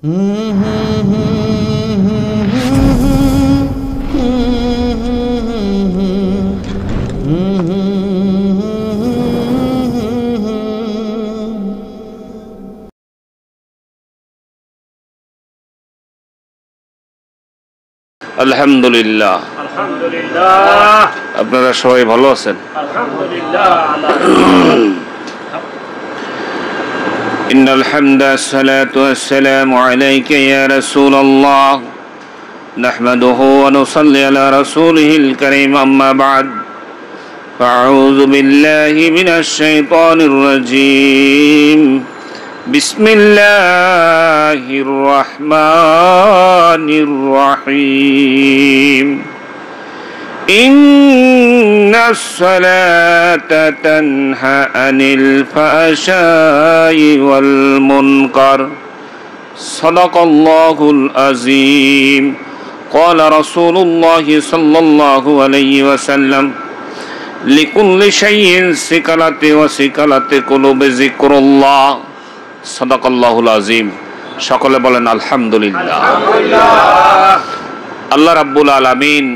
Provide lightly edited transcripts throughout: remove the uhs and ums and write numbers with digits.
আলহামদুলিল্লাহ। আলহামদুলিল্লাহ। আপনারা সবাই ভালো আছেন? আলহামদুলিল্লাহ। ইন্নাল হামদা সালাতু ওয়াসসালামু আলাইকা ইয়া রাসূলুল্লাহ নাহমাদুহু ওয়া নুসাল্লি আলা রাসূলিহিল কারীম আম্মা বা'দ ফাআউযু বিল্লাহি মিনাশ শাইতানির রাজীম বিসমিল্লাহির রহমানির রহিম ইন্নাস সালাতা তানহা আনিল ফাহশাই ওয়াল মুনকার সাদাকাল্লাহুল আযীম ক্বালা রাসূলুল্লাহি সাল্লাল্লাহু আলাইহি ওয়াসাল্লাম লিকুল্লি শাইইন সিকালাতি ওয়া সিকালাতি কুলুবি যিকরুল্লাহ সাদাকাল্লাহুল আযীম। সকলে বলেন আলহামদুলিল্লাহ। আল্লাহ রাব্বুল আলামিন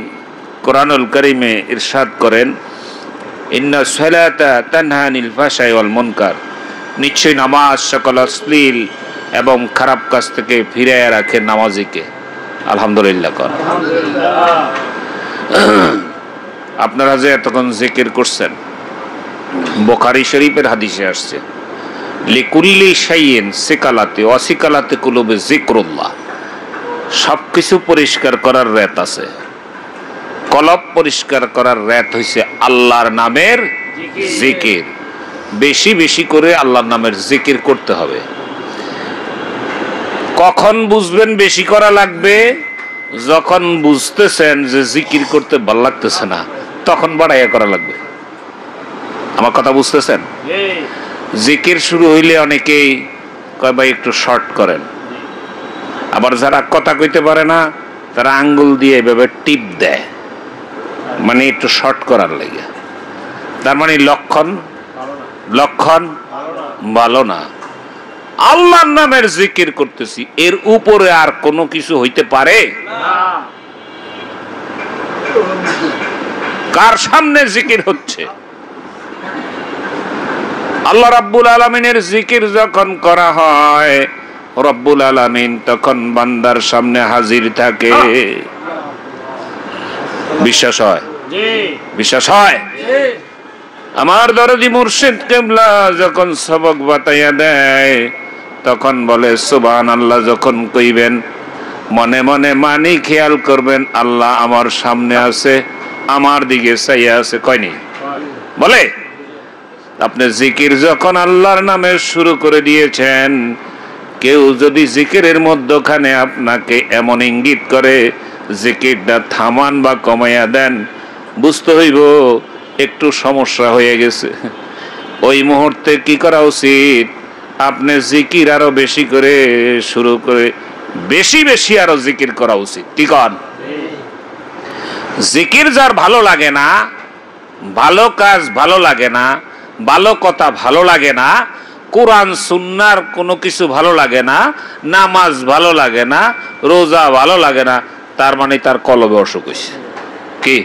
কোরআনুল কারীমে ইরশাদ করেন, ইন্না সালাতা তানহা আনিল ফাহশাই ওয়াল মুনকার, নিশ্চয় নামাজ সকল অশ্লীল এবং খারাপ কাজ থেকে ফিরিয়ে রাখে নামাজিকে। আলহামদুলিল্লাহ কর। আপনারা যে এতক্ষণ জিকির করছেন, বুখারী শরীফের হাদিসে আসছে লিকুল্লি শাইইন সিকালাতে ওয়া সিকালাতে কুলুবি যিকরুল্লাহ, সবকিছু পরিষ্কার করার রেত আছে। কলব পরিষ্কার করার রেত হইছে আল্লাহর নামের জিকির। বেশি বেশি করে আল্লাহর নামের জিকির করতে হবে। কখন বুঝবেন বেশি করা লাগবে? যখন বুঝতেছেন যে জিকির করতে ভালো লাগতেছে না, তখন বাড়াইয়া করা লাগবে। আমার কথা বুঝতেছেন? জিকির শুরু হইলে অনেকেই কয় ভাই একটু শর্ট করেন, আবার যারা কথা কইতে পারে না তারা আঙ্গুল দিয়ে এভাবে টিপ দেয়, মানে একটু শর্ট করার লাগে। তার মানে লক্ষণ ভালো না। আল্লাহর নামের জিকির করতেছি, এর উপরে আর কোনো কিছু হইতে পারে? কার সামনে জিকির হচ্ছে? আল্লাহ রাব্বুল আলামিনের জিকির যখন করা হয়, রব্বুল আলামিন তখন বান্দার সামনে হাজির থাকে। বিশ্বাস হয়? বিশ্বাস হয়? আমার দরদি মুর্শিদ কিবলা যখন সবক বাতাইয়া দেয়, তখন বলে সুবহানাল্লাহ। যখন কইবেন মনে মনে মানি খেয়াল করবেন আল্লাহ আমার সামনে আছে, আমার দিকে চাইয়া আছে। কয়নি? বলে আপনি জিকির যখন আল্লাহর নামে শুরু করে দিয়েছেন, কেউ যদি জিকিরের মধ্যখানে আপনাকে এমন ইঙ্গিত করে জিকিরটা থামান বা কমাইয়া দেন, বুঝতে হইব একটু সমস্যা হয়ে গেছে। ওই মুহূর্তে কি করা উচিত? আপনি জিকির আরো বেশি করে শুরু করে বেশি বেশি আরো জিকির করা উচিত। কি কন? জিকির যার ভালো লাগে না, ভালো কাজ ভালো লাগে না, ভালো কথা ভালো লাগে না, কোরআন সুন্নাহর কোনো কিছু ভালো লাগে না, নামাজ ভালো লাগে না, রোজা ভালো লাগে না, তার মানে তার কলবে অসুখ হইছে। কি?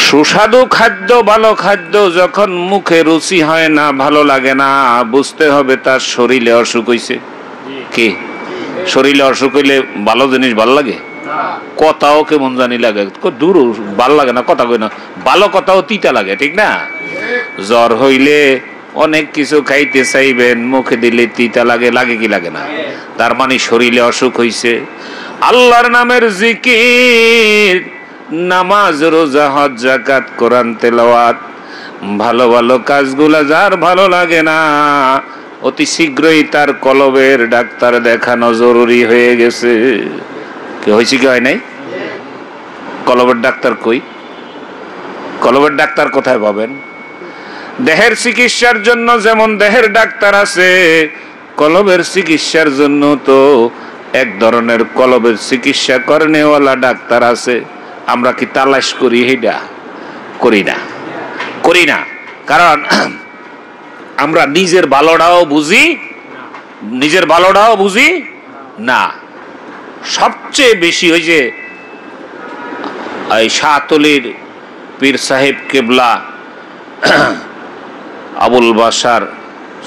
সুস্বাদু খাদ্য ভালো খাদ্য যখন মুখে রুচি হয় না, ভালো লাগে না, বুঝতে হবে তার শরীরে অসুখ হইছে। কি? শরীরে অসুখ হইলে ভালো জিনিস ভালো লাগে? কথাও কেমন জানি লাগে, দূর ভালো লাগে না, কথা কই না, ভালো কথাও তিতা লাগে, ঠিক না? জ্বর হইলে অনেক কিছু খাইতে চাইবেন, মুখে দিলে তিতা লাগে, লাগে কি লাগে না? তার মানে শরীরে অসুখ হইছে। আল্লাহর নামের জিকির, নামাজ রোজা হজ যাকাত কোরআন তেলাওয়াত, ভালো ভালো কাজগুলা যার ভালো লাগে না, অতি শীঘ্রই তার কলবের ডাক্তার দেখানো জরুরি হয়ে গেছে। কি হয়েছে কি হয় নাই? কলবের ডাক্তার কই? কলবের ডাক্তার কোথায় পাবেন? দেহের চিকিৎসার জন্য যেমন দেহের ডাক্তার আছে, কলবের চিকিৎসার জন্য তো এক ধরনের কলবের চিকিৎসা করেনেওয়ালা ডাক্তার আছে। আমরা কি তালাশ করি? এটা করি না, কারণ আমরা নিজের ভালোটাও বুঝি নিজের ভালোটাও বুঝি না। সবচেয়ে বেশি হয়েছে এই শাহতলির পীর সাহেব কেবলা আবুল বাশার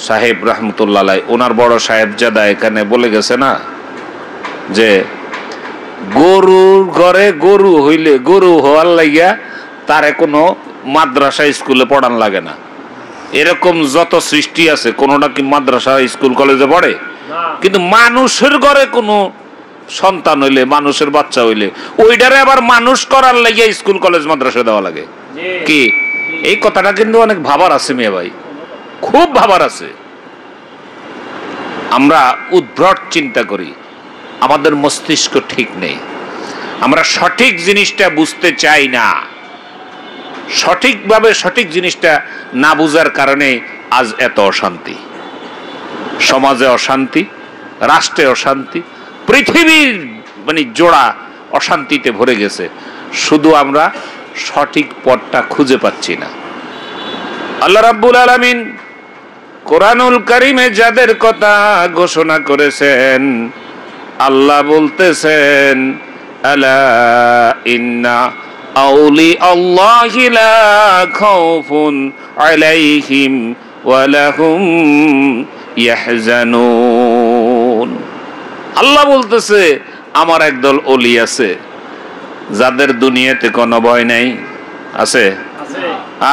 সাহেব রহমতুল্লাহ আলাইহি, ওনার বড় সাহেবজাদা এখানে বলে গেছে না যে গরুর ঘরে গরু হইলে গরু হওয়ার লাগিয়া তারে কোনো মাদ্রাসা স্কুলে পড়ান লাগে না। এরকম যত সৃষ্টি আছে কোনোটা কি মাদ্রাসা স্কুল কলেজে পড়ে? কিন্তু মানুষের ঘরে কোনো সন্তান হইলে, মানুষের বাচ্চা হইলে ওইটারে আবার মানুষ করার লাগিয়া স্কুল কলেজ মাদ্রাসা দেওয়া লাগে কি? এই কথাটা কিন্তু অনেক ভাবার আছে মেয়ে ভাই, খুব ভাবার আছে। আমরা উদ্ভট চিন্তা করি, আমাদের মস্তিষ্ক ঠিক নেই, আমরা সঠিক জিনিসটা বুঝতে চাই না। সঠিকভাবে সঠিক জিনিসটা না বুঝার কারণে আজ এত অশান্তি, সমাজে অশান্তি, রাষ্ট্রে অশান্তি, পৃথিবীর মানে জোড়া অশান্তিতে ভরে গেছে। শুধু আমরা সঠিক পথটা খুঁজে পাচ্ছি না। আল্লাহ রাব্বুল আলামিন কোরআনুল কারীমে যাদের কথা ঘোষণা করেছেন, আল্লাহ বলতেছেন আলা ইন্না আউলিয়াল্লাহি লা খাউফুন আলাইহিম ওয়া লাহুম ইয়াহজানুন। আল্লাহ বলতেছে আমার একদল ওলি আছে যাদের দুনিয়াতে কোনো ভয় নাই, আছে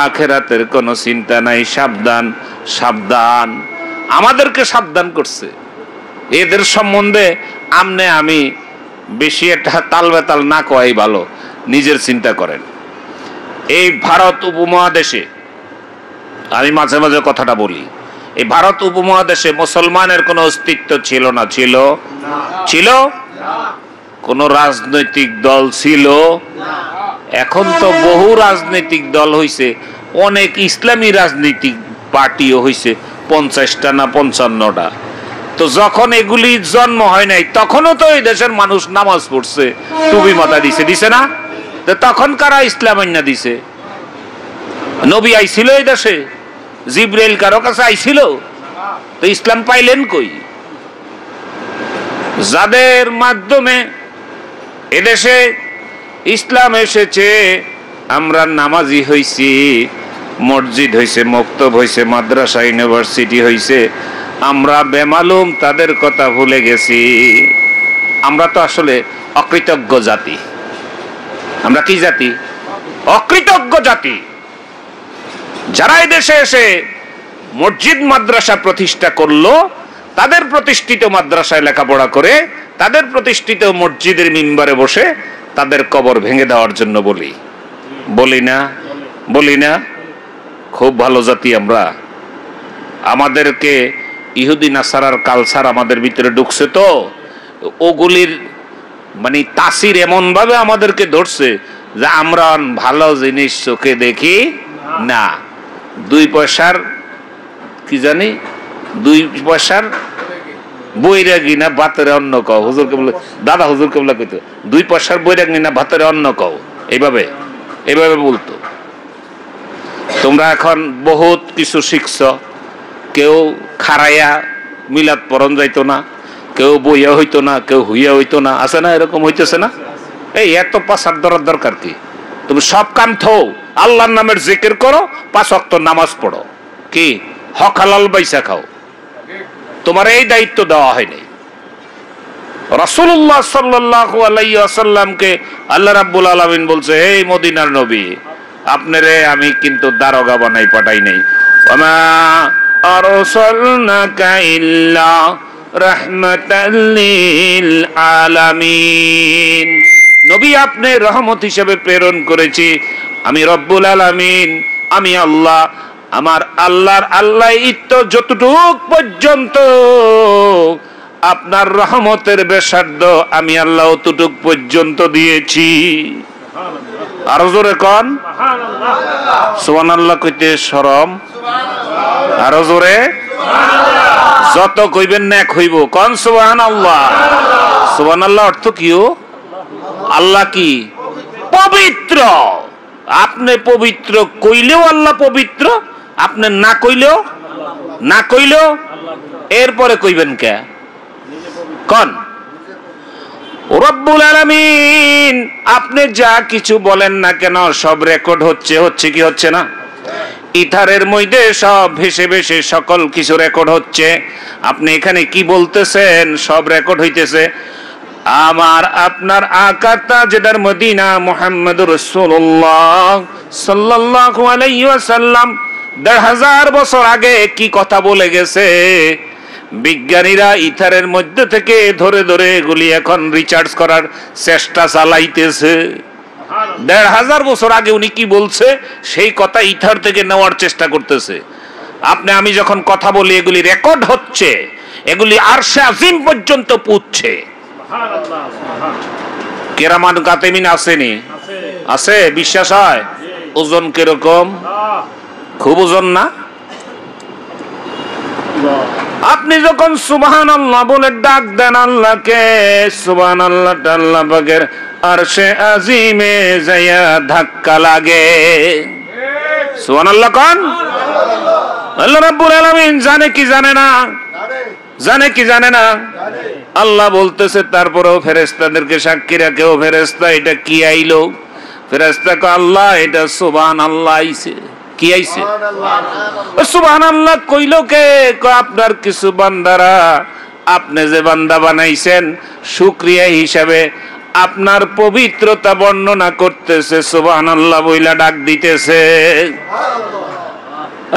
আখিরাতের কোনো চিন্তা নাই। সাবধান সাবধান, আমাদেরকে সাবধান করছে। এদের সম্বন্ধে আমনে আমি বেশি একটা তাল বেতাল না কয় ভালো, নিজের চিন্তা করেন। এই ভারত উপমহাদেশে, আমি মাঝে মাঝে কথাটা বলি, এই ভারত উপমহাদেশে মুসলমানের কোনো অস্তিত্ব ছিল না? ছিল? ছিল? কোন রাজনৈতিক দল ছিল? এখন তো বহু রাজনৈতিক দল হইছে, অনেক ইসলামী রাজনৈতিক পার্টিও হইছে, 50টা না 55টা। তো যখন এগুলি জন্ম হয় নাই তখনও তো এই দেশের মানুষ নামাজ পড়ছে, টুপি মাথা দিছে, দিছে না? তো তখন কারা ইসলাম আইনা দিছে? নবী আইছিল এই দেশে? জিবরাইল কারো কাছে আইছিল? তো ইসলাম পাইলেন কই? যাদের মাধ্যমে এদেশে ইসলাম এসেছে, আমরা নামাজি হইছি, মসজিদ হইছে, মক্তব হইছে, মাদ্রাসা ইউনিভার্সিটি হইছে, আমরা বেমালুম তাদের কথা ভুলে গেছি। আমরা তো আসলে অকৃতজ্ঞ জাতি। আমরা কি জাতি? অকৃতজ্ঞ জাতি। যারা এই দেশে এসে মসজিদ মাদ্রাসা প্রতিষ্ঠা করলো, তাদের প্রতিষ্ঠিত মাদ্রাসায় লেখাপড়া করে, তাদের প্রতিষ্ঠিত মসজিদের মিম্বারে বসে তাদের কবর ভেঙে দেওয়ার জন্য বলি, বলি না? বলি না? খুব ভালো জাতি আমরা। আমাদেরকে ইহুদি নাসারার কালচার আমাদের ভিতরে ঢুকছে, তো ওগুলির মানে তাসির এমন ভাবে আমাদেরকে ধরছে যে আমরা ভালো জিনিস চোখে দেখি না। 2 পয়সার কি জানি, 2 পয়সার বৈরাগী না ভাতের অন্ন কও, হুজুরকে বলে, দাদা হুজুরকে বলে কইতো 2 পয়সার বৈরাগী না ভাতের অন্ন কও, এইভাবে এইভাবে বলতো। তোমরা এখন বহুত কিছু শিখছ। কেউ খারাইয়া মিলাদ পরণ যাইতো না, কেউ বইয়া হইতো না, কেউ হুইয়া হইতো না, আছে না? এরকম হইতেছে না? এই এত পাসার ধরার দরকার কি? তুমি সব কাম থো, আল্লাহর নামের জিকির করো, 5 ওয়াক্ত নামাজ পড়ো, কি হক হালাল বাইসা খাও। তোমার এই দায়িত্ব দেওয়া হয়নি। রাসূলুল্লাহ সাল্লাল্লাহু আলাইহি ওয়াসাল্লামকে আল্লাহ রাব্বুল আলামিন বলছে, এই মদিনার নবী, আপনারে আমি কিন্তু দারোগা বানাই পাঠাই নাই। ওয়ামা আরসালনাকা ইল্লা রাহমাতাল লিল আলামিন। নবী, আপনি রহমত হিসেবে প্রেরণ করেছি আমি রব্বুল আলামিন, আমি আল্লাহ। আমার আল্লাহর আল্লাহিত্ব যতটুক পর্যন্ত আপনার রহমতের বেসার্ধ আমি আল্লাহ অতটুক পর্যন্ত দিয়েছি। আরো জোরে কন সুবহানাল্লাহ। কইতে শরম, আরো জোরে, যত কইবেন না হইব। কন সুবহানাল্লাহ। সুবহানাল্লাহ অর্থ কি? আল্লাহ কি? পবিত্র। আপনি পবিত্র কইলেও আল্লাহ পবিত্র, আপনি না কইলেও এরপরে কইবেন কে কোন? রব্বুল আলামিন আপনি যা কিছু বলেন না কেন সব রেকর্ড হচ্ছে কি হচ্ছে না? ইথারের মধ্যে সব ভেসে ভেসে সকল কিছু রেকর্ড হচ্ছে। আপনি এখানে কি বলতেছেন সব রেকর্ড হইতেছে। আমার আপনার আকাতা যেটার মদিনা মুহাম্মদুর রাসূলুল্লাহ সাল্লাল্লাহু আলাইহি ওয়াসাল্লাম ১৫০০ বছর আগে কি কথা বলে গেছে, বিজ্ঞানীরা ইথারের মধ্যে থেকে ধরে ধরে এগুলি এখন রিসার্চ করার চেষ্টা চালাইতেছে। ১৫০০ বছর আগে উনি কি বলছে সেই কথা ইথার থেকে নেওয়ার চেষ্টা করতেছে। আপনি আমি যখন কথা বলি এগুলি রেকর্ড হচ্ছে, এগুলি আরশে আজিম পর্যন্ত পৌঁছছে। কেরামান কাতেমিন আসেনি? আছে, বিশ্বাস হয়? ওজন কিরকম? খুব ওজন না? আপনি যখন সুবহানাল্লাহ বলে ডাক দেন আল্লাহকে, সুবহানাল্লাহ আল্লাহ পাকের আরশে আজিমে যায়া ধাক্কা লাগে। সুবহানাল্লাহ কোন? আল্লাহ রাব্বুল আলামিন জানে কি জানে না? জানে কি জানে না? আল্লাহ বলতেছে তারপরেও ফেরেশতাদেরকে সাক্ষী রাখে, ও ফেরেশতা এটা কি আইলো? ফেরেশতা কয় আল্লাহ এটা সুবহানাল্লাহ আইছে। কি আইছে? সুবহানাল্লাহ কইলো কে? কয় আপনার কিছু বান্দারা, আপনি যে বান্দা বানাইছেন শুকরিয়া হিসাবে আপনার পবিত্রতা বর্ণনা করতেছে, সুবহানাল্লাহ বইলা ডাক দিতেছে।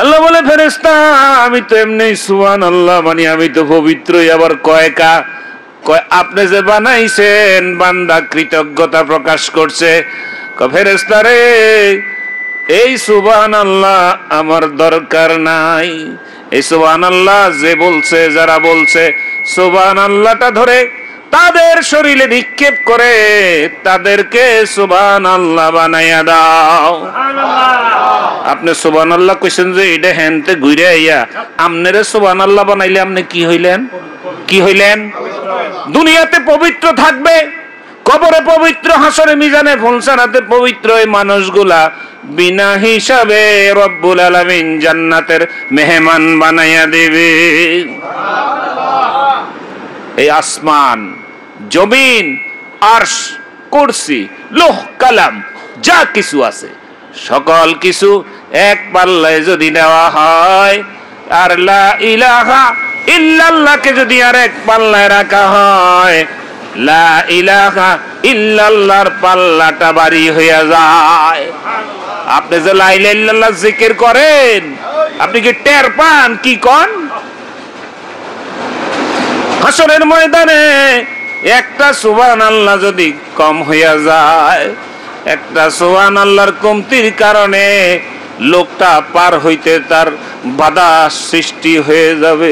আল্লাহ বলে ফেরেশতা আমি তো এমনি সুবহানাল্লাহ মানে আমি তো পবিত্রই, আবার কয়কা? কয় আপনি যে বানাইছেন বান্দা কৃতজ্ঞতা প্রকাশ করছে। কয় ফেরেশতা রে এই সুবহানাল্লাহ আমার দরকার নাই। এই সুবহানাল্লাহ যে বলছে, যারা বলছে সুবহানাল্লাহটা ধরে তাদের শরীরে নিক্ষেপ করে তাদেরকে সুবহানাল্লাহ বানাইয়া দাও। আপনি সুবহানাল্লাহ কইছেন যে এটা হেনতে ঘুরে আইয়া আমনেরে সুবহানাল্লাহ বানাইলে আপনি কি হইলেন? কি হইলেন? দুনিয়াতে পবিত্র থাকবে, কবরে পবিত্র, হাসরে মিজানে ফুলসারাতে পবিত্র এই মানুষগুলা বিনা হিসাবে রব্বুল আলামিন জান্নাতের মেহমান বানাইয়া দেবে। এই আসমান, জমিন, আরশ, কুরসি, লৌহ কালাম যা কিছু আছে সকল কিছু এক পাল্লায় যদি দেওয়া হয়, আর লা ইলাহা ইল্লাল্লাহকে যদি আর এক পাল্লায় রাখা হয়, লা ইলাহা ইল্লাল্লাহর পাল্লাটা ভারী হয়ে যায়। আপনি যে লা ইলাহা ইল্লাল্লাহ জিকির করেন আপনি কি টের পান? কি কোন? হাসরের ময়দানে একটা সুবহানাল্লাহ যদি কম হইয়া যায়, একটা সুবহানাল্লাহর কমতির কারণে লোকটা পার হইতে তার বাধা সৃষ্টি হয়ে যাবে।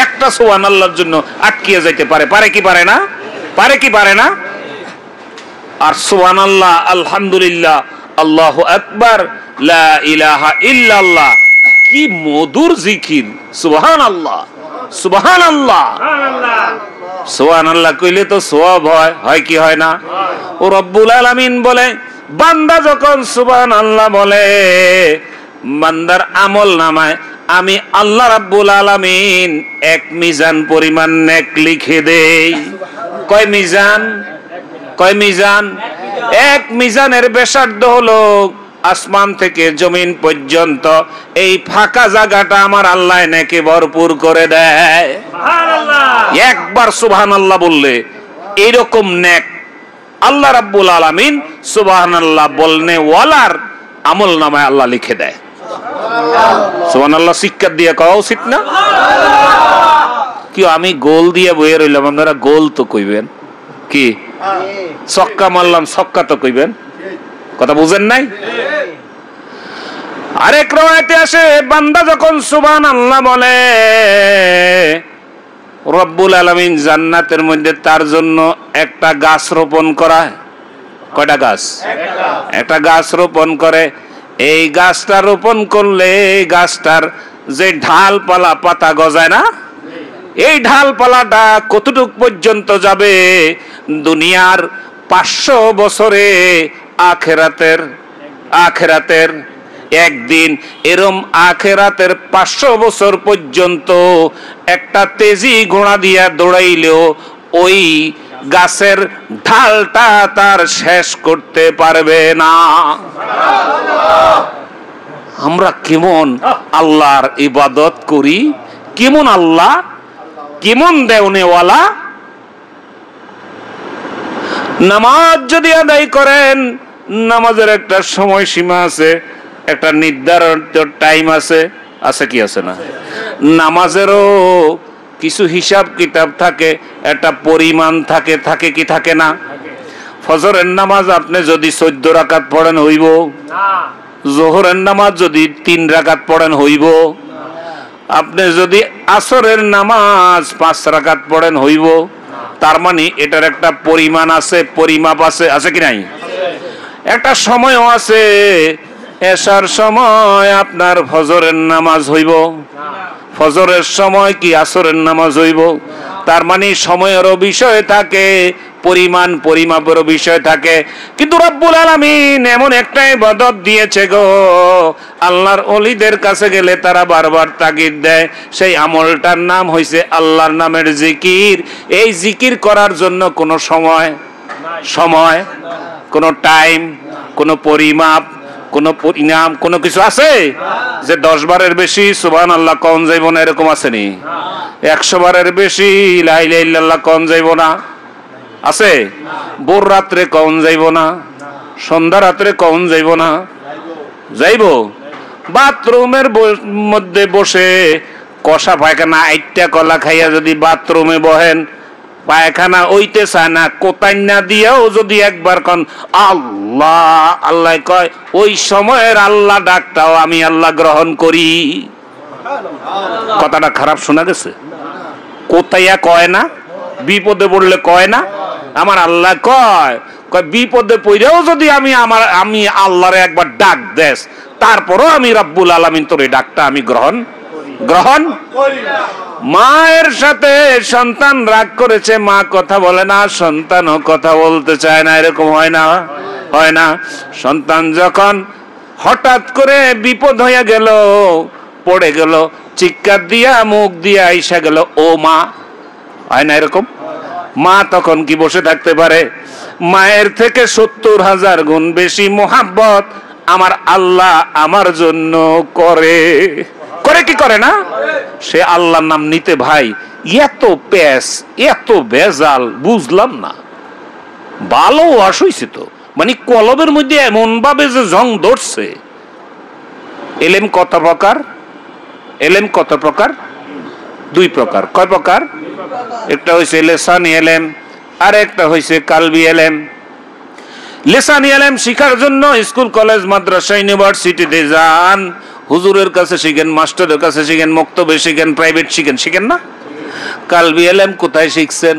একটা সুবহানাল্লাহর জন্য আটকিয়ে যাইতে পারে, পারে কি পারে না? পারে কি পারে না? আর সুবহানাল্লাহ, আলহামদুলিল্লাহ, আল্লাহু আকবার, লা ইলাহা ইল্লাল্লাহ, কি মধুর জিকির! সুবহানাল্লাহ, সুবহানাল্লাহ, সুবহানাল্লাহ কইলে তো সওয়াব হয়, হয় কি হয় না? ও রব্বুল আলামিন বলে বান্দা যখন সুবহানাল্লাহ বলে বান্দার আমল নামায় আমি আল্লাহ রাব্বুল আলামিন এক মিজান পরিমাণ নেক লিখে দেই। কয় মিজান? কয় মিজান? এক মিজানের ব্যাসার্ধ হলো আসমান থেকে জমিন পর্যন্ত এই ফাঁকা জায়গাটা আমার আল্লাহ নেকে ভরপুর করে দেয়। একবার সুবহানাল্লাহ বললে এইরকম নেক আল্লাহ রাব্বুল আলামিন সুবহানাল্লাহ বলনে ওয়ালার আমল নামায় আল্লাহ লিখে দেয়। সুবহানাল্লাহ শিক্ষা দিয়ে কওয়া উচিত না? কি আমি গোল দিয়ে বইয়ে রইলাম, আপনারা গোল তো কইবেন। কি ছক্কা মারলাম, ছক্কা তো কইবেন। কথা বুঝেন নাই? আরেক রওয়ায়াতে আসে বান্দা যখন সুবহানাল্লাহ বলে রব্বুল আলামিন জান্নাতের মধ্যে তার জন্য একটা গাছ রোপণ করায়। কয়টা গাছ? একটা গাছ রোপণ করে। এই গাছটা রোপণ করলে গাছটার যে ঢালপালা পাতা গজায় না, এই ঢালপালাটা কতটুক পর্যন্ত যাবে? দুনিয়ার 500 বছরে আখেরাতের একদিন এরম আখেরাতের 500 বছর পর্যন্ত একটা তেজি ঘোড়া দিয়া দৌড়াইলেও ওই গাছের ঢালটা তার শেষ করতে পারবে না। আমরা কেমন আল্লাহর ইবাদত করি, কেমন আল্লাহ, কেমন দেওনেওয়ালা। নামাজ যদি আদায় করেন, নামাজের একটা সময়সীমা আছে, একটা নির্ধারিত টাইম আছে, আছে কি আছে না? নামাজেরও কিছু হিসাব কিতাব থাকে, একটা পরিমাণ থাকে, থাকে কি থাকে না? ফজরের নামাজ আপনি যদি 14 রাকাত পড়েন হইব, জোহরের নামাজ যদি 3 রাকাত পড়েন হইব, আপনি যদি আসরের নামাজ 5 রাকাত পড়েন হইব। তার মানে এটার একটা পরিমাণ আছে, পরিমাপ আছে, আছে কি নাই? একটা সময়ও আছে, এশার সময় আপনার ফজরের নামাজ হইব, ফজরের সময় কি আসরের নামাজ হইব। তার মানে সময়েরও বিষয় থাকে, পরিমাণ পরিমাপেরও বিষয় থাকে। কিন্তু রব্বুল আলামিন এমন একটা ইবাদত দিয়েছে গো, আল্লাহর ওলিদের কাছে গেলে তারা বারবার তাগিদ দেয়, সেই আমলটার নাম হইছে আল্লাহর নামের জিকির। এই জিকির করার জন্য কোনো সময়, সময়, কোনো টাইম, কোনো পরিমাপ, কোনো পরিণাম, কোনো কিছু আছে যে 10 বারের বেশি সুবহানাল্লাহ কোন যাইব না, এরকম আসেনি? 100 বারের বেশি লা ইলাহা ইল্লাল্লাহ কোন যাইব না, আছে? ভোর রাত্রে কোন যাইব না, সন্ধ্যা রাত্রে কোন যাইব না, যাইব? বাথরুমের মধ্যে বসে কষা পায়খানা 8টা কলা খাইয়া যদি বাথরুমে বহেন, পায়খানা ওইতে চায় না, কোতাই না দিয়েও যদি একবার কোন আল্লাহ আল্লাহ কয়, ওই সময়ের আল্লাহ ডাকটাও আমি আল্লাহ গ্রহণ করি। কথাটা খারাপ শোনা গেছে? কোতাইয়া কয় না, বিপদে পড়লে কয় না, আমার আল্লাহ কয়, বিপদে পড়েও যদি আমি আল্লাহরে একবার ডাক দেস, তারপরও আমি রব্বুল আলামিন তোর এই ডাকটা আমি গ্রহণ করি না। মায়ের সাথে সন্তান রাগ করেছে, মা কথা বলে না, সন্তানও কথা বলতে চায় না, এরকম হয় না? হয় না? সন্তান যখন হঠাৎ করে বিপদ হয়ে গেল, পড়ে গেল, চিৎকার দিয়া মুখ দিয়া আইসা গেল, ও মা, হয় না এরকম? মা তখন কি বসে থাকতে পারে? মায়ের থেকে 70,000 গুণ বেশি মোহাব্বত আমার আল্লাহ আমার জন্য করে কি করে না? সে আল্লাহর নাম নিতে ভাই এত পেস, এত বেজাল, বুঝলাম না। ভালো আসইছে তো, মানে কলবের মধ্যে এমন ভাবে যে জং ধরছে। এলেম কত প্রকার? এলেম কত প্রকার? 2 প্রকার। কয় প্রকার? একটা হইছে লিসানি এলেম, আর একটা হইছে কালবি এলেম। লিসানি এলেম শিখার জন্য স্কুল কলেজ মাদ্রাসা ইউনিভার্সিটিতে যান, হুজুরের কাছে শিখেন, মাস্টারের কাছে শিখেন, মক্তবে শিখেন, প্রাইভেট শিখেন না? কালবি এলেম কোথায় শিখছেন?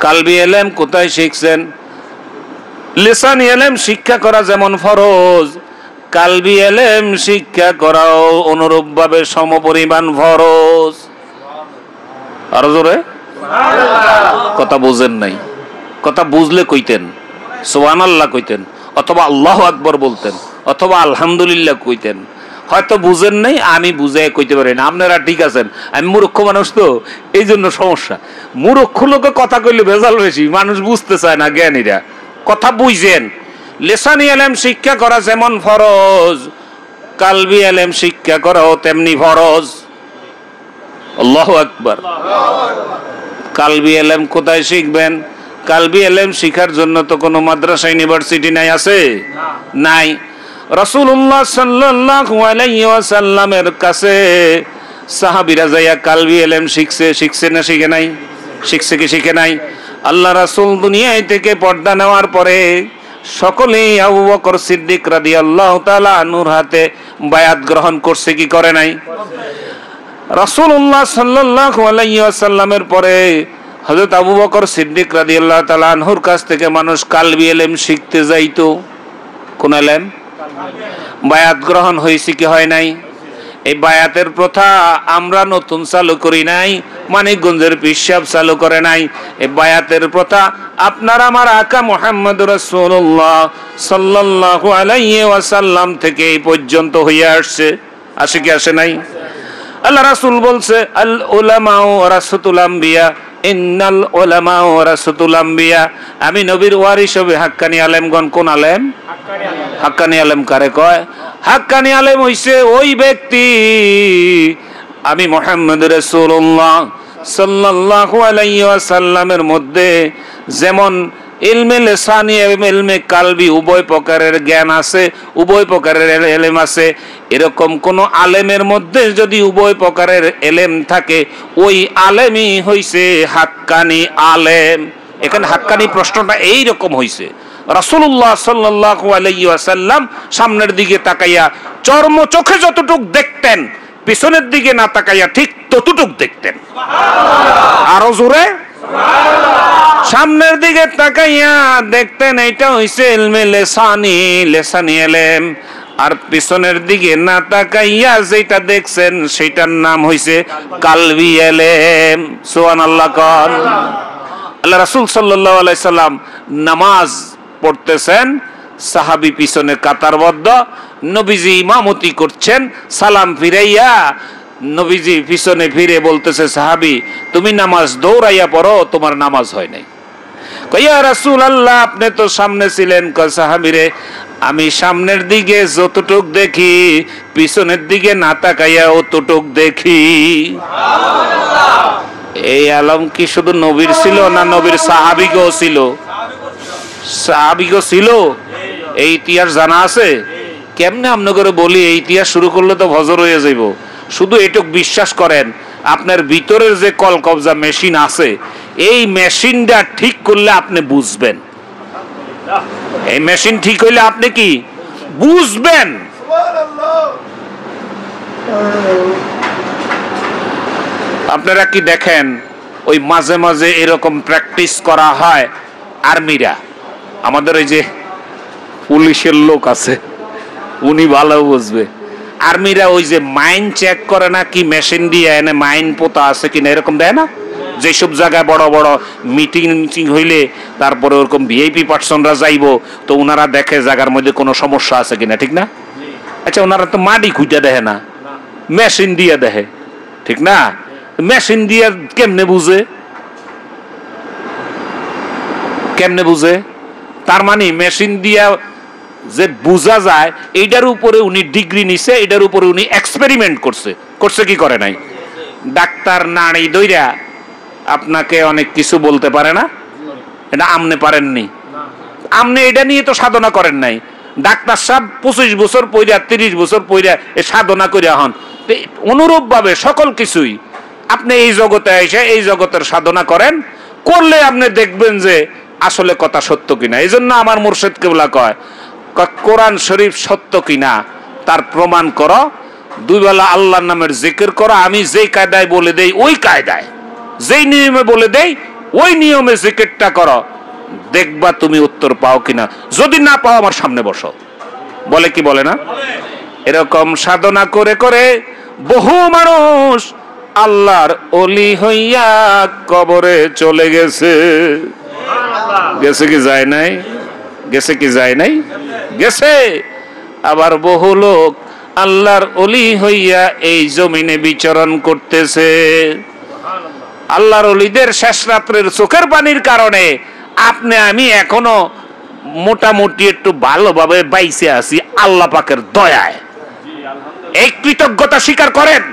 কালবি এলেম কোথায় শিখছেন? লিসানি এলেম শিক্ষা করা যেমন ফরজ, কালবি এলেম শিক্ষা করাও অনুরূপ ভাবে সমপরিমাণ ফরজ। আর জোরে কথা বুঝেন নাই? কথা বুঝলে কইতেন সুবহানাল্লাহ কইতেন, অথবা আল্লাহু আকবার বলতেন, অথবা আলহামদুলিল্লাহ কইতেন। হয়তো বুঝেন নাই, আমি বুঝাই কইতে পারি না। আপনারা ঠিক আছেন, আমি মূর্খ মানুষ তো, এই জন্য সমস্যা। মূর্খ লোকে কথা কইলে ভেজাল বেশি, মানুষ বুঝতে চায় না। জ্ঞানীরা কথা বুঝেন। লিসানি ইলম শিক্ষা করা যেমন ফরজ, কালবি ইলম শিক্ষা করাও তেমনি ফরজ। আল্লাহু আকবার। কালবি ইলম কোথায় শিখবেন? কালবি ইলম শিখার জন্য তো কোনো মাদ্রাসা ইউনিভার্সিটি নাই, আছে? নাই। রাসূলুল্লাহ সাল্লাল্লাহু আলাইহি ওয়াসাল্লামের কাছে সাহাবীরা যাইয়া কালবি ইলম শিখছে না শিখে নাই? শিখছে কি শিখে নাই? আল্লাহ রাসূল দুনিয়ায় থেকে পর্দা নেওয়ার পরে সকলেই আবু বকর সিদ্দিক রাদিয়াল্লাহু তাআলা আনহুর হাতে বায়াত গ্রহণ করছে কি করে নাই? রাসূলুল্লাহ সাল্লাল্লাহু আলাইহি ওয়াসাল্লামের পরে হযরত আবু বকর সিদ্দিক রাদিয়াল্লাহু তাআলা আনহুর কাছ থেকে মানুষ কালবি ইলম শিখতে যাইতো। কোন ইলম? বায়াত গ্রহণ হয়েছে কি হয় নাই? এই বায়াতের প্রথা আমরা নতুন চালু করি নাই, মানিকগঞ্জের পীর সাহেব চালু করে নাই। এই বায়াতের প্রথা আপনার আমার আকা মুহাম্মদ রাসূলুল্লাহ সাল্লাল্লাহু আলাইহি ওয়াসাল্লাম থেকে এই পর্যন্ত হয়ে আসছে। আসে কি আসে নাই? আল্লাহ রাসূল বলছে, আল উলামা ওয়ারাসাতুল আম্বিয়া, ইন্নাল উলামা ওয়ারাসাতুল আম্বিয়া। আমি নবীর ওয়ারিস হবে হাক্কানি আলেমগণ। কোন আলেম? হাক্কানি আলেম কারে কয়? হাক্কানি আলেম হইছে ওই ব্যক্তি, আমি মুহাম্মদ রাসূলুল্লাহ সাল্লাল্লাহু আলাইহি ওয়াসাল্লামের মধ্যে যেমন ইলমে লিসানি এবং ইলমে কালবি উভয় প্রকারের জ্ঞান আছে, উভয় প্রকারের ইলম আছে, এরকম কোন আলেমের মধ্যে যদি উভয় প্রকারের ইলম থাকে, ওই আলেমই হইছে হাক্কানি আলেম। এখানে হাক্কানি প্রশ্নটা এই রকম হইছে, রাসূলুল্লাহ সাল্লাল্লাহু আলাইহি ওয়াসাল্লাম সামনের দিকে তাকাইয়া চর্ম চোখে যতটুক দেখতেন, পিছনের দিকে না তাকাইয়া ঠিক ততটুক দেখতেন। আরো জোরে সামনের দিকে তাকাইয়া দেখতেন, এইটা হইছে ইলমে লিসানি, লিসানি ইলম। আর পিছনের দিকে না তাকাইয়া যেটা দেখছেন সেটার নাম হইছে কালবি ইলম। সুবহানাল্লাহ কোন। আল্লাহ রাসূল সাল্লাল্লাহু আলাইহি সাল্লাম নামাজ পড়তেছেন, সাহাবী পিছনে কাতারবদ্ধ, নবীজি ইমামতি করছেন, সালাম ফিরাইয়া নবীজি পিছনে ফিরে বলতেছে, সাহাবী তুমি নামাজ দৌড়াইয়া পড়ো, তোমার নামাজ হয় নাই। কইয়া রাসূলুল্লাহ আপনি তো সামনে ছিলেন। কয় সাহাবীরে আমি সামনের দিকে যতটুক দেখি, পিছনের দিকে না তাকাইয়া অতটুক দেখি। এই আলম কি শুধু নবীর ছিল না নবীর সাহাবীগো ছিল? সাহাবীগো ছিল। এই ইতিহাস জানা আছে। কেমনে আপনাকে বলি, এই ইতিহাস শুরু করলে তো ভজর হয়ে যাইব। শুধু এটুক বিশ্বাস করেন, আপনার ভিতরের যে কল কবজা মেশিন আছে, এই মেশিনটা ঠিক করলে আপনি বুঝবেন। এই মেশিন ঠিক হইলে আপনি কি বুঝবেন। আপনারা কি দেখেন, ওই মাঝে মাঝে এরকম প্র্যাকটিস করা হয় আর্মিরা। আমাদের ওই যে পুলিশের লোক আছে, উনি ভালো বুঝবে। আর্মিরা ওই যে মাইন চেক করে না, কি মেশিন দিয়ে এনে মাইন পোতা আছে কিনা এরকম দেয় না? যেসব জায়গায় বড় বড় মিটিং হইলে তারপরে ওরকম ভিআইপি পার্সনরা যাইব, তো ওনারা দেখে জায়গার মধ্যে কোনো সমস্যা আছে কিনা, ঠিক না? আচ্ছা, ওনারা তো মাটি খুঁজে দেখে না, মেশিন দিয়ে দেখে, ঠিক না? মেশিন দিয়ে কেমনে বুঝে? কেমনে বুঝে? তার মানে মেশিন দিয়া যে বুঝা যায়, এইটার উপরে উনি ডিগ্রি নিছে, এটার উপরে উনি এক্সপেরিমেন্ট করছে। করছে কি করে নাই? ডাক্তার নাড়ি দইরা আপনাকে অনেক কিছু বলতে পারে না, এটা আমনে পারেননি। আমনে এটা নিয়ে তো সাধনা করেন নাই। ডাক্তার সাহেব 25 বছর পইরা 30 বছর পইরা এ সাধনা করিয়া হন। অনুরূপ ভাবে সকল কিছুই আপনি এই জগতে এসে এই জগতের সাধনা করেন, করলে আপনি দেখবেন যে আসলে কথা সত্য কিনা। এই জন্য আমার মুর্শিদ কেবলা কয়, কোরআন শরীফ সত্য কিনা তার প্রমাণ করো, দুই বেলা আল্লাহর নামের জিকির করো। আমি যেই কায়দায় বলে দেই ওই কায়দায়, যেই নিয়মে বলে দেই ওই নিয়মে জিকিরটা করো, দেখবা তুমি উত্তর পাও কিনা। যদি না পাও আমার সামনে বসো। বলে কি বলে না? এরকম সাধনা করে করে বহু মানুষ আল্লাহর ওলি হইয়া কবরে চলে গেছে। গেছে কি যায় নাই? গেছে কি যায় নাই? গেছে। আবার বহু লোক আল্লাহর ওলি হইয়া এই জমিনে বিচরণ করতেছে। আল্লাহর ওলিদের শেষ রাত্রের চোখের পানির কারণে আপনি আমি এখনো মোটামুটি একটু ভালোভাবে বাইসে আছি আল্লাহ পাকের দয়ায়। এই কৃতজ্ঞতা স্বীকার করেন।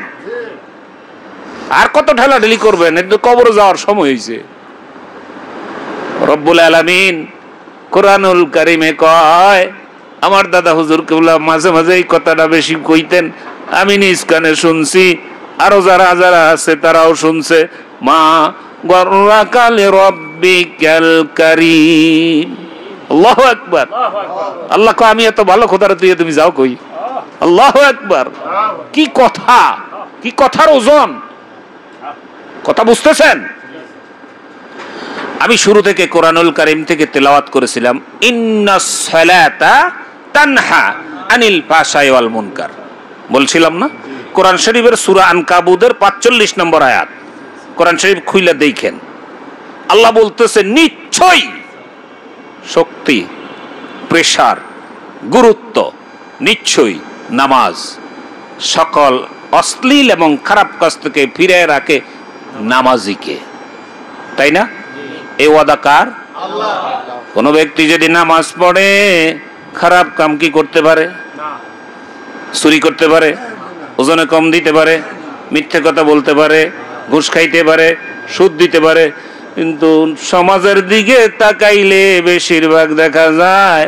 আর কত ঢেলাঢেলি করবেন? একটু কবরে যাওয়ার সময় হয়েছে। রব্বুল আলামিন কোরআনুল কারিমে কয়, আমার দাদা হুজুর কেবলা মাঝে মাঝে এই কথাটা বেশি কইতেন, আমি নিজ কানে শুনছি, আরো যারা যারা আছে তারাও শুনছে। মা গররাকাল রব্বিকাল কারীম। আল্লাহু আকবার। আল্লাহ কয়, আমি এত ভালো খোদারে তুই তুমি যাও কই? আল্লাহু আকবার। কি কথা, কি কথার ওজন! কথা বুঝতেছেন? আমি শুরু থেকে কোরআনুল কারীম থেকে তেলাওয়াত করেছিলাম, ইন্নাস সালাতা তানহা আনিল ফাহশাই ওয়াল মুনকার। বলছিলাম না? কোরআন শরীফের সূরা আনকাবুতের 45 নম্বর আয়াত, কোরআন শরীফ খুইলা দেখেন। আল্লাহ বলতেছে নিশ্চয়ই শক্তি, প্রেসার, গুরুত্ব নিশ্চয়ই নামাজ সকল অশ্লীল এবং খারাপ কাজ থেকে ফিরে রাখে নামাজিকে, তাই না? এই ওয়াদা কার? আল্লাহ। কোন ব্যক্তি যদি নামাজ পড়ে খারাপ কাম কি করতে পারে? চুরি করতে পারে, ওজনে কম দিতে পারে, মিথ্যে কথা বলতে পারে, ঘুষ খাইতে পারে, সুদ দিতে পারে, কিন্তু সমাজের দিকে তাকাইলে বেশিরভাগ দেখা যায়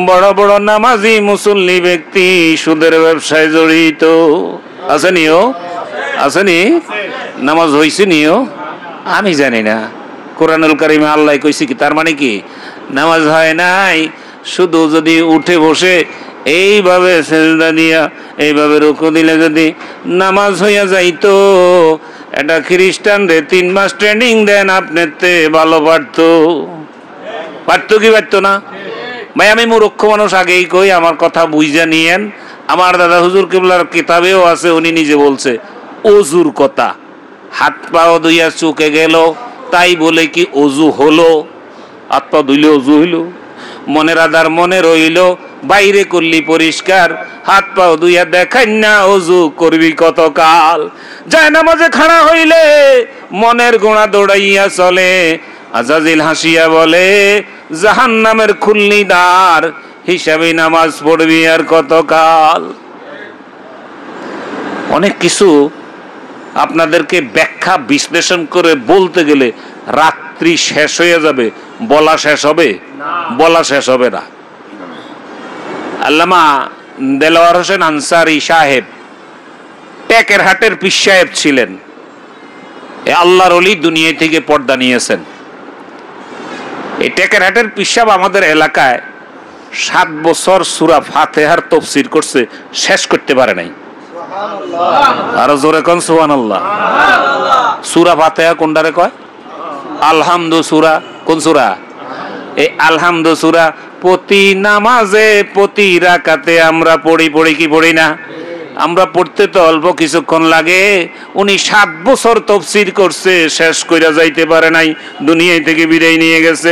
বড় বড় নামাজি মুসল্লি ব্যক্তি সুদের ব্যবসায় জড়িত। আসেনিও? আসেনি? নামাজ হইছে নিও? আমি জানি না। কোরআনুল কারিমে আল্লাহ কইছে কি, তার মানে কি নামাজ হয় নাই? শুধু যদি উঠে বসে এইভাবে সেজদা দিয়া এইভাবে রুকু দিলে যদি নামাজ হইয়া যাইতো, এটা খ্রিস্টান রে 3 মাস ট্রেনিং দেন আপনার তে ভালো পারতো। পারতো কি পারতো না? ভাই আমি মূর্খ মানুষ, আগেই কই, আমার কথা বুঝা নিয়েন। আমার দাদা হুজুর কিবলার কিতাবেও আছে, উনি নিজে বলছে অজুর কথা। হাত পাও ধুইয়া চুকে গেল তাই বলে কি অজু হলো? হাত পা ধুইলে অজু হইল? মনের আধার মনে রইল, বাইরে করলি পরিষ্কার, হাত পাও ধুইয়া দেখাই না অজু করবি কতকাল। যায় নামাজে খাড়া হইলে মনের গোড়া দৌড়াইয়া চলে, আজাজিল হাসিয়া বলে জাহান্নামের খুলনি দ্বার, হিসাবে নামাজ পড়বি আর কতকাল। অনেক কিছু আপনাদেরকে ব্যাখ্যা বিশ্লেষণ করে বলতে গেলে রাত্রি শেষ হয়ে যাবে, বলা শেষ হবে? বলা শেষ হবে না। আল্লামা দেলোয়ার হোসেন আনসারী সাহেব টেকের হাটের পীর সাহেব ছিলেন। আল্লাহর ওলি দুনিয়া থেকে পর্দা নিয়েছেন। এই টেকের হাটের পীর সাহেব আমাদের এলাকায় 7 বছর সূরা ফাতিহার তাফসীর করছে, শেষ করতে পারে নাই। আরো জোরে কোন সুবহানাল্লাহ। সূরা ফাতিহা কোনটারে কয়? আলহামদু সূরা। কোন সূরা? এই আলহামদু সূরা প্রতি নামাজে প্রতি রাকাতে আমরা পড়ি কি পড়ি না? আমরা পড়তে তো অল্প কিছুক্ষণ লাগে, উনি 7 বছর তাফসীর করছে, শেষ কইরা যাইতে পারে নাই, দুনিয়া থেকে বিদায় নিয়ে গেছে।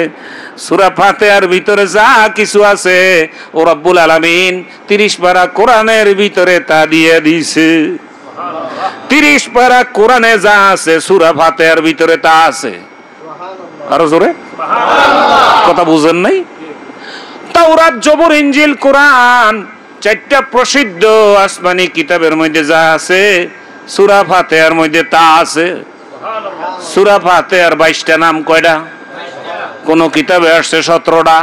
সূরা ফাতিহার ভিতরে যা কিছু আছে ও রব্বুল আলামিন 30 পারা কোরআনের ভিতরে তা দিয়ে দিয়েছে। 30 পারা কোরআনে যা আছে সূরা ফাতিহার ভিতরে তা আছে। আরো জোরে কথা বুঝেন নাই? তাওরাত, জবুর, ইনজিল, কোরআন 4টা প্রসিদ্ধ আসমানি কিতাবের মধ্যে যা আছে সূরা ফাতিহার মধ্যে তা আছে। সূরা ফাতিহার 22টা নাম কয়টা? কোন কিতাবে আসছে 17টা,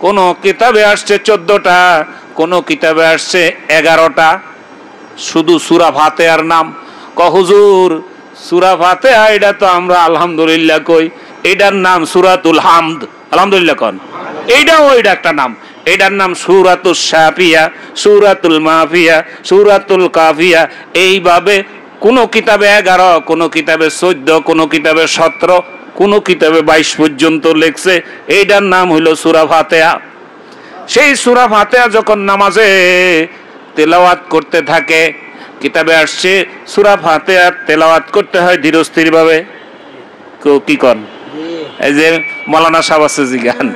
কোন কিতাবে আসছে 14টা, কোন কিতাবে আসছে 11টা। শুধু সূরা ফাতিহার নাম। হুজুর সূরা ফাতিহা এটা তো আমরা আলহামদুলিল্লাহ কই, এটার নাম সূরাতুল হামদ। আলহামদুলিল্লাহ কোন? এইটাও ওইটা একটা নাম। এটার নাম সূরাতুস শাফিয়া, সূরাতুল মাফিয়া, সূরাতুল কাফিয়া। এইভাবে কোন কিতাবে 11, কোন কিতাবে 14, কোন কিতাবে 17, কোন কিতাবে 22 পর্যন্ত লেখছে। এইটার নাম হইল সূরা ফাতিহা। সেই সূরা ফাতিহা যখন নামাজে তেলাওয়াত করতে থাকে, কিতাবে আসছে সূরা ফাতিহা তেলাওয়াত করতে হয় ধীরস্থির ভাবে। কি কন? এই যে মাওলানা সাহেব আছে জিগান,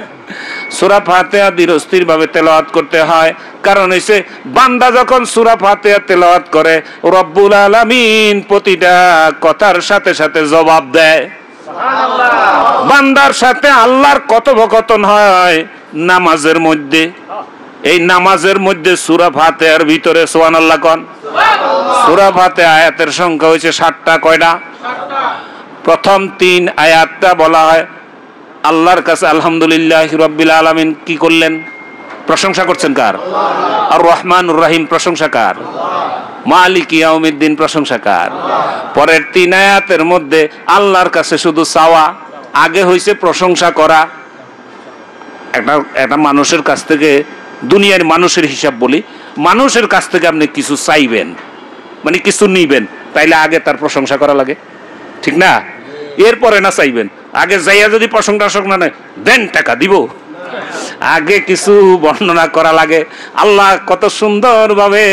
সূরা ফাতিহা ধীরস্থির ভাবে তেলাওয়াত করতে হয়। কারণ হইছে বান্দা যখন সূরা ফাতিহা তেলাওয়াত করে রব্বুল আলামিন প্রতিটা কথার সাথে সাথে জবাব দেয়। সুবহানাল্লাহ। বান্দার সাথে আল্লাহর কথোপকথন হয় নামাজের মধ্যে। এই নামাজের মধ্যে সূরা ফাতিহার ভিতরে সুবহানাল্লাহ কোন? সূরা ফাতিহা আয়াতের সংখ্যা হইছে 7টা। কয়টা? 7টা। প্রথম 3 আয়াতটা বলা হয় আল্লাহর কাছে আলহামদুলিল্লাহি রাব্বিল আলামিন কি করলেন? প্রশংসা করছেন কার? আল্লাহ। আর রহমানুর রহিম প্রশংসা কার? আল্লাহ। মালিক ইয়াউমিদ্দিন প্রশংসা কার? আল্লাহ। পরের 3 আয়াতের মধ্যে আল্লাহর কাছে শুধু চাওয়া, আগে হইছে প্রশংসা করা। একটা মানুষের কাছ থেকে, দুনিয়ার মানুষের হিসাব বলি, মানুষের কাছ থেকে আপনি কিছু চাইবেন মানে কিছু নিবেন, তাইলে আগে তার প্রশংসা করা লাগে, ঠিক না? এরপরে না চাইবেন। আগে যাইয়া যদি প্রশংসা না নেয়, দেন টাকা দিব, আগে কিছু বর্ণনা করা লাগে। আল্লাহ কত সুন্দর ভাবে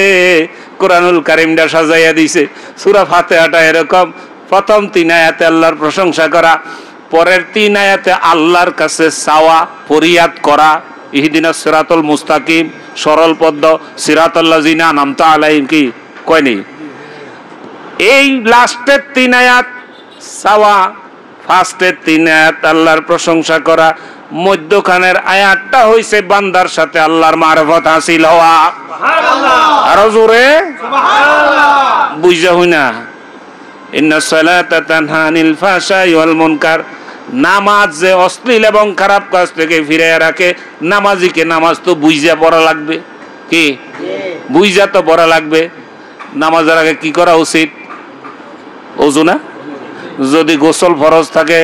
কোরআনুল কারীমটা সাজাইয়া দিছে। সূরা ফাতিহাটা এরকম, প্রথম 3 আয়াতে আল্লাহর প্রশংসা করা, পরের 3 আয়াতে আল্লাহর কাছে চাওয়া, ফরিয়াদ করা, ইহদিনাস সিরাতাল মুস্তাকিম, সরল পথ, সিরাতাল্লাযিনা আনআমতা আলাইহিম, কি কয়নি? এই লাস্টের 3 আয়াত চাওয়া, ফার্স্টের 3 আয়াত আল্লাহর প্রশংসা করা, মধ্যখানের আয়াতটা হইছে বান্দার সাথে আল্লাহর মারফত হাসিল হওয়া। সুবহানাল্লাহ, আরো জোরে সুবহানাল্লাহ। বুঝা হই না? ইন্নাস সালাতা তানহা আনিল ফাহশাই ওয়াল মুনকার, নামাজ যে অশ্লীল এবং খারাপ কাজ থেকে ফিরিয়ে রাখে। নামাজিকে নামাজ তো বুঝা পড়া লাগবে, কি বুঝা তো পড়া লাগবে। নামাজের আগে কি করা উচিত? ওযু না? যদি গোসল ফরজ থাকে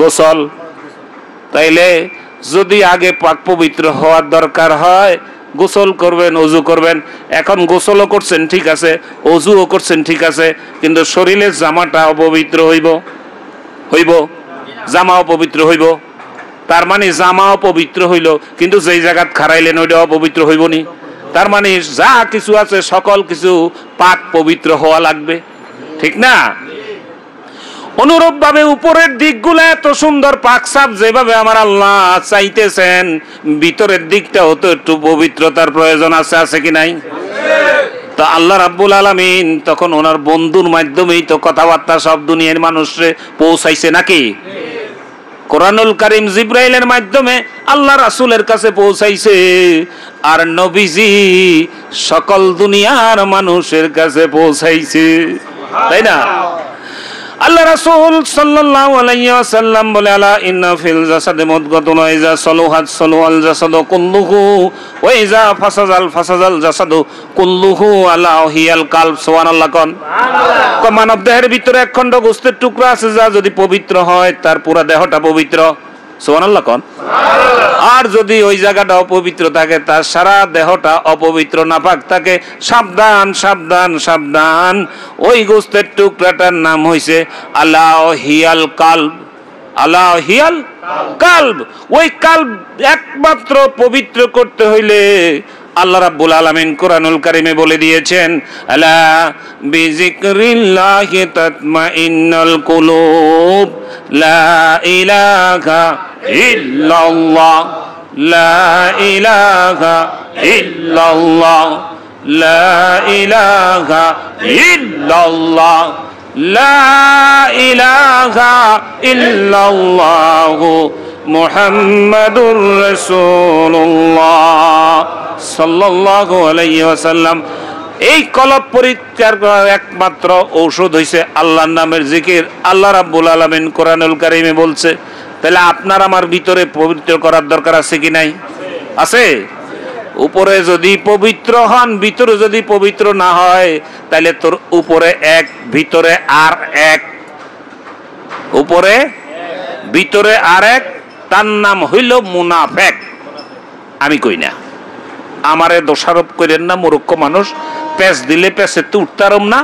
গোসল, তাইলে যদি আগে পাক পবিত্র হওয়ার দরকার হয় গোসল করবেন, ওযু করবেন। এখন গোসলও করছেন ঠিক আছে, ওযুও করছেন ঠিক আছে, কিন্তু শরীরের জামাটা অপবিত্র হইব, জামা অপবিত্র হইব। তার মানে জামা অপবিত্র হইল, কিন্তু যেই জায়গাত খারাইলেন ওইটা অপবিত্র হইব নি? তার মানে যা কিছু আছে সকল কিছু পাক পবিত্র হওয়া লাগবে, ঠিক না? অনুরূপ ভাবে উপরের দিকগুলো এত সুন্দর পাক সাফ যেভাবে আমার আল্লাহ চাইতেছেন, ভিতরের দিকটাও তো একটু পবিত্রতার প্রয়োজন আছে, আছে কি নাই? তো আল্লাহ রাব্বুল আলামিন তখন ওনার বন্ধুর মাধ্যমেই তো কথাবার্তা সব দুনিয়ার মানুষে পৌঁছাইছে নাকি? কোরআনুল কারীম জিবরাইলের মাধ্যমে আল্লাহ রাসূলের কাছে পৌঁছাইছে, আর নবীজি সকল দুনিয়ার মানুষের কাছে পৌঁছাইছে, তাই না? আল্লাহ রাসূল সাল্লাল্লাহু আলাইহি ওয়াসাল্লাম বলে, আলা ইন্না ফিল জাসাদি মুদগাতুন ওয়া ইযা সালুহাত সালুহাল জাসাদু কুল্লুহু ওয়া ইযা ফাসাদাল জাসাদু কুল্লুহু, আলা হিয়াল কালব। সুবহানাল্লাহ কোন? সুবহানাল্লাহ। মানব দেহের ভিতরে এক খণ্ড গোশতের টুকরা আছে, যা যদি পবিত্র হয় তার পুরো দেহটা পবিত্র। সুবহানাল্লাহ কোন? সুবহানাল্লাহ। আর যদি ওই জায়গাটা অপবিত্র থাকে, তার সারা দেহটা অপবিত্র নাপাক থাকে। সাবধান সাবধান সাবধান, ওই গোশতের টুকরাটার নাম হইছে আলাহিয়াল কালব। আলাহিয়াল কালব, ওই কালব একমাত্র পবিত্র করতে হইলে আল্লাহ রাব্বুল আলামিন কোরআনুল কারীমে বলে দিয়েছেন, আলা বিযিকরিল্লাহি তাতমাইন্নুল কুলুব, লা ইলাহা ইল্লাল্লাহ, লা ইলাহা ইল্লাল্লাহ, লা ইলাহা ইল্লাল্লাহ, লা ইলাহা ইল্লাল্লাহু মুহাম্মাদুর রাসূলুল্লাহ সাল্লাল্লাহু আলাইহি ওয়াসাল্লাম। এই কলব পরিত্যাগ করার একমাত্র ঔষধ হইছে আল্লাহর নামের জিকির। আল্লাহ রাব্বুল আলামিন কোরআনুল কারীমে বলছে। তাহলে আপনার আমার ভিতরে পবিত্র করার দরকার আছে কি নাই? আছে। উপরে যদি পবিত্র হন, ভিতরে যদি পবিত্র না হয়, তাহলে তোর উপরে এক, ভিতরে আর এক। উপরে ভিতরে আর এক, তার নাম হইল মুনাফেক। আমি কই না, আমারে দোষারোপ করেন না, মূর্খ মানুষ। পেঁচ দিলে পেঁচে তো উঠতারম না।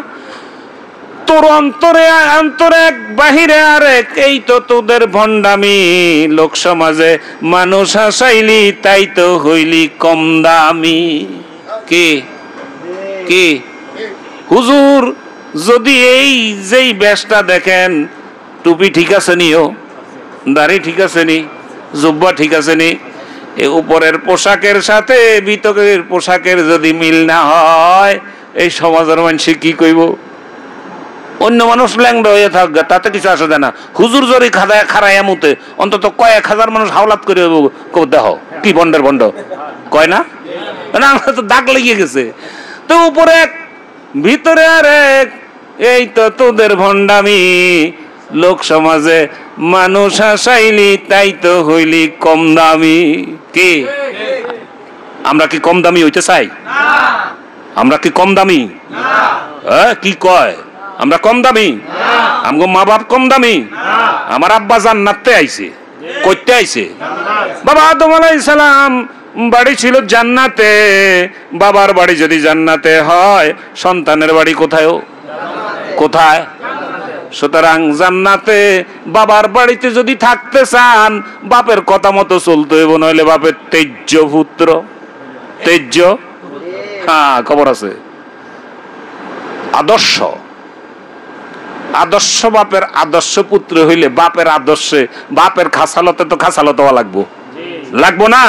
তোর অন্তরে অন্তরে এক, বাহিরে আর এক, এই তো তোদের ভণ্ডামি। লোক সমাজে মানুষ হাসাইলি, তাই তো হইলি কম দামি। কি কি হুজুর, যদি এই যেই বেশটা দেখেন, টুপি ঠিক আছে নিও, দাড়ি ঠিক আছে নি, জুব্বা ঠিক আছে নি, উপরের পোশাকের সাথে ভিতরের পোশাকের যদি মিল না হয়, এই সমাজের মানুষ কি কইব? অন্য মানুষ ল্যাংড়া হয়ে থাকবে, তাতে কিছু আসে যায় না। হুজুর যদি খারাইয়া মুতে, অন্তত কয়েক হাজার মানুষ হাওলাত করে দেহ কি বন্ডের বন্ড কয় না? আমরা তো দাগ লেগে গেছে। তো উপরে এক, ভিতরে আর এক, এই তো তোদের ভণ্ডামি। লোক সমাজে মানুষ হাসাইলি, তাই তো হইলি কম দামি। কি আমরা কি কম দামি হইতে চাই? আমরা কি কম দামি? কি কয় আমরা কম দামি? আমগো মা বাপ কম দামি? আমার আব্বা জান্নাতে আইছে, কইতে আইছে। বাবা আদম আলাইহিস সালাম বাড়ি ছিল জান্নাতে। বাবার বাড়ি যদি জান্নাতে হয়, সন্তানের বাড়ি কোথায়? কোথায়? সুতরাং জান্নাতে বাবার বাড়িতে যদি থাকতে চান, বাপের কথা মতো চলতে হইব, নইলে বাপের তেজ্য পুত্র। তেজ্য, হ্যাঁ খবর আছে। আদর্শ। আদর্শ বাপের আদর্শ পুত্র হইলে বাপের আদর্শে বাপের খাসালতে তো খাসালত হওয়া লাগবো, লাগবো না?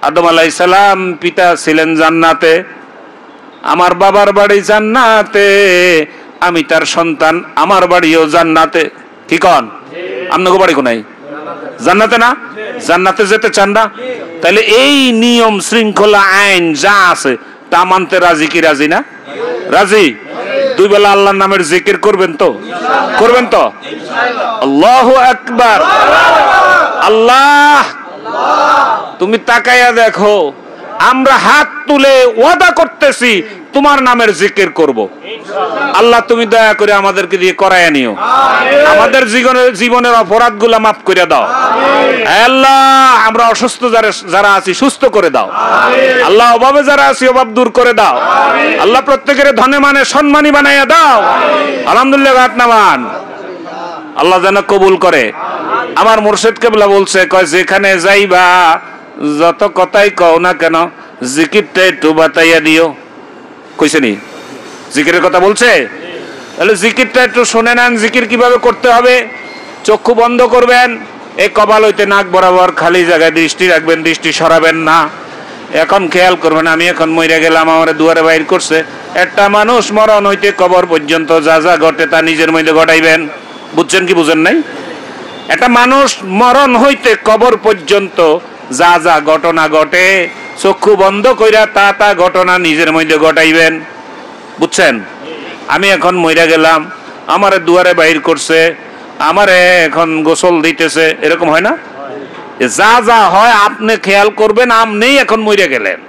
আদম আলাইহিস সালাম পিতা ছিলেন জান্নাতে, আমার বাবার বাড়ি জান্নাতে, আমি তার সন্তান, আমার বাড়িও জান্নাতে। কি কন? আপনাকে বাড়ি কোনাই জান্নাতে না? জান্নাতে যেতে চান না? তাহলে এই নিয়ম শৃঙ্খলা আইন যা আছে তা মানতে রাজি কি রাজি না? রাজি। দুই বেলা আল্লাহর নামের জিকির করবেন তো? করবেন তো? আল্লাহু আকবার। আল্লাহ, তুমি তাকাইয়া দেখো, আমরা হাত তুলে ওয়াদা করতেছি তোমার নামের জিকির করব। আল্লাহ তুমি দয়া করে আমাদেরকে দিয়ে করায় নিও, আমাদের জীবনের অপরাধগুলো মাফ করে দাও। আল্লাহ, আমরা অসুস্থ যারা আছি সুস্থ করে দাও। আল্লাহ, অভাবে যারা আছি অভাব দূর করে দাও। আল্লাহ, প্রত্যেকের ধনে মানে সম্মানী বানাইয়া দাও। আলহামদুলিল্লাহ, হাত নামান। আল্লাহ যেন কবুল করে। আমার মুর্শিদ কেবলা বলছে, কয় যেখানে যাইবা যত কথাই কও না কেন জিকিরটা একটু বাতাইয়া দিও। কইছে নি? জিকিরের কথা বলছে? তাহলে জিকিরটা একটু শুনে নেন। জিকির কিভাবে করতে হবে? চক্ষু বন্ধ করবেন, এই কপাল হইতে নাক বরাবর খালি জায়গায় দৃষ্টি রাখবেন, দৃষ্টি সরাবেন না। এখন খেয়াল করবেন, আমি এখন মইরা গেলাম, আমার দুয়ারে বাইর করছে। একটা মানুষ মরণ হইতে কবর পর্যন্ত যা যা ঘটে তা নিজের মধ্যে ঘটাইবেন। বুঝছেন কি বুঝেন নাই? একটা মানুষ মরণ হইতে কবর পর্যন্ত যা যা ঘটনা ঘটে চক্ষু বন্ধ কইরা তা তা ঘটনা নিজের মধ্যে ঘটাইবেন। বুঝছেন? আমি এখন মইরা গেলাম, আমারে দুয়ারে বাইর করছে, আমারে এখন গোসল দিতেছে, এরকম হয় না? যা যা হয় আপনি খেয়াল করবেন। আপনি এখন মইরা গেলেন,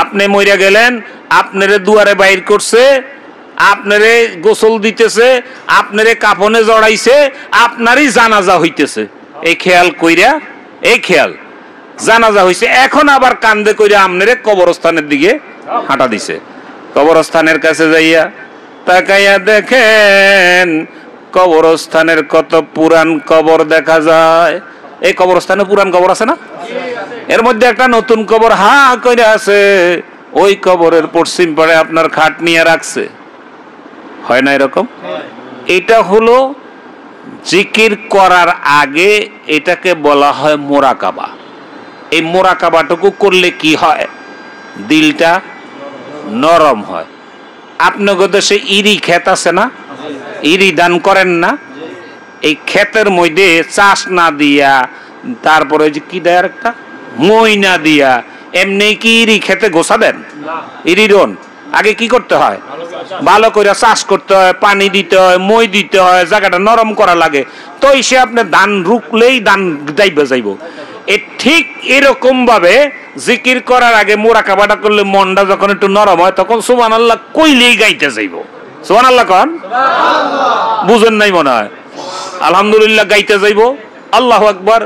আপনি মইরা গেলেন, আপনারে দুয়ারে বাইর করছে, আপনারে গোসল দিতেছে, আপনারে কাফনে জড়াইছে, আপনারই জানাজা হইতেছে। এই খেয়াল কইরা, এই খেয়াল জানাজা হইছে, এখন আবার কান্দে কইরা আপনারে কবরস্থানের দিকে হাঁটা দিছে। কবরস্থানের কাছে যাইয়া তাকাইয়া দেখেন কবরস্থানের কত পুরান কবর দেখা যায়। এই কবরস্থানে পুরান কবর আছে না? এর মধ্যে একটা নতুন কবর হা কইরা আছে। ওই কবরের পশ্চিম পাড়ে আপনার খাট নিয়ে রাখছে। হয় না এরকম? এটা হলো জিকির করার আগে, এটাকে বলা হয় মোরাকাবা। এই মোরাকাবাটুকু করলে কি হয়? দিলটা নরম হয়। আপনাদের দেশে ইরি ক্ষেত আছে না? ইরি দান করেন না? এই ক্ষেতের মধ্যে চাষ না দিয়া, তারপরে যে কি দেয় একটা মই না দিয়া, এমনি কি ইরি খেতে গোসা দেন? ইরি রোন আগে কি করতে হয়? ভালো করে চাষ করতে হয়, পানি দিতে হয়, মই দিতে হয়, জায়গাটা নরম করা লাগে। তো সে আপনি ধান রুকলেই ধান যাইবে যাইব। এ ঠিক এরকম ভাবে জিকির করার আগে মোরাকাবাটা করলে মনটা যখন একটু নরম হয় তখন সুবহানাল্লাহ কইলেই গাইতে যাইব। সুবহানাল্লাহ কন? বুঝেন নাই মনে হয়? আলহামদুলিল্লাহ গাইতে যাইব, আল্লাহু আকবার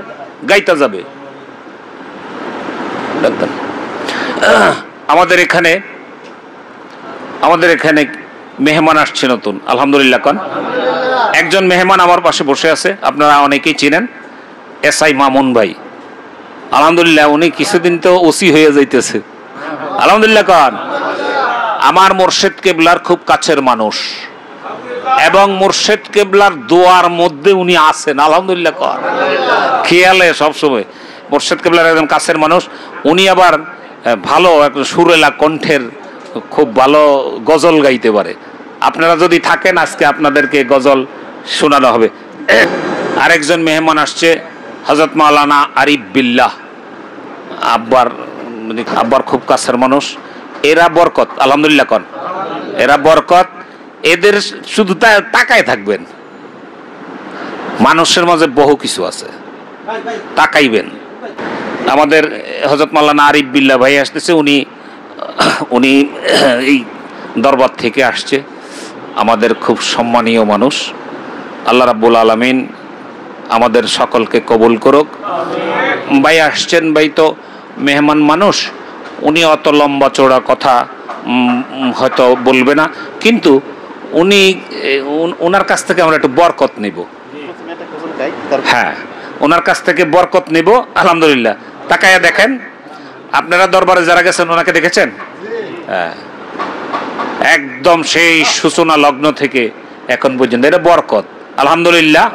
গাইতে যাবে। আমাদের এখানে মেহমান আসছে নতুন, আলহামদুলিল্লাহ কন। একজন মেহমান আমার পাশে বসে আছে, আপনারা অনেকেই চিনেন, এসআই মামুন ভাই। আলহামদুলিল্লাহ, উনি কিছুদিন তো ওসি হয়ে যাইতেছে। আলহামদুলিল্লাহ কন। আমার মুর্শিদ কেবলার খুব কাছের মানুষ এবং মুর্শিদ কেবলার দোয়ার মধ্যে উনি আছেন। আলহামদুলিল্লাহ কন। খেয়ালে সবসময় মুর্শিদ কেবলার একদম কাছের মানুষ। উনি আবার ভালো একটা সুরেলা কণ্ঠের, খুব ভালো গজল গাইতে পারে। আপনারা যদি থাকেন আজকে আপনাদেরকে গজল শোনানো হবে। আরেকজন মেহমান আসছে, হযরত মাওলানা আরিফ বিল্লাহ, আব্বার খুব কাছের মানুষ। এরা বরকত, আলহামদুলিল্লাহ কন। এরা বরকত। এদের শুধু তাকায় থাকবেন, মানুষের মাঝে বহু কিছু আছে, তাকাইবেন। আমাদের হযরত মাওলানা আরিফ বিল্লাহ ভাই আসতেছে, উনি এই দরবার থেকে আসছে। আমাদের খুব সম্মানীয় মানুষ। আল্লাহ রাব্বুল আলামিন আমাদের সকলকে কবুল করুক। ভাই আসছেন, ভাই তো মেহমান মানুষ, উনি অত লম্বা চওড়া কথা হয়তো বলবে না, কিন্তু ওনার কাছ থেকে আমরা একটু বরকত নিব। হ্যাঁ, ওনার কাছ থেকে বরকত নিব। আলহামদুলিল্লাহ, তাকায়া দেখেন, আপনারা দরবারে যারা গেছেন ওনাকে দেখেছেন? হ্যাঁ, একদম সেই সূচনা লগ্ন থেকে এখন পর্যন্ত, এটা বরকত। আলহামদুলিল্লাহ।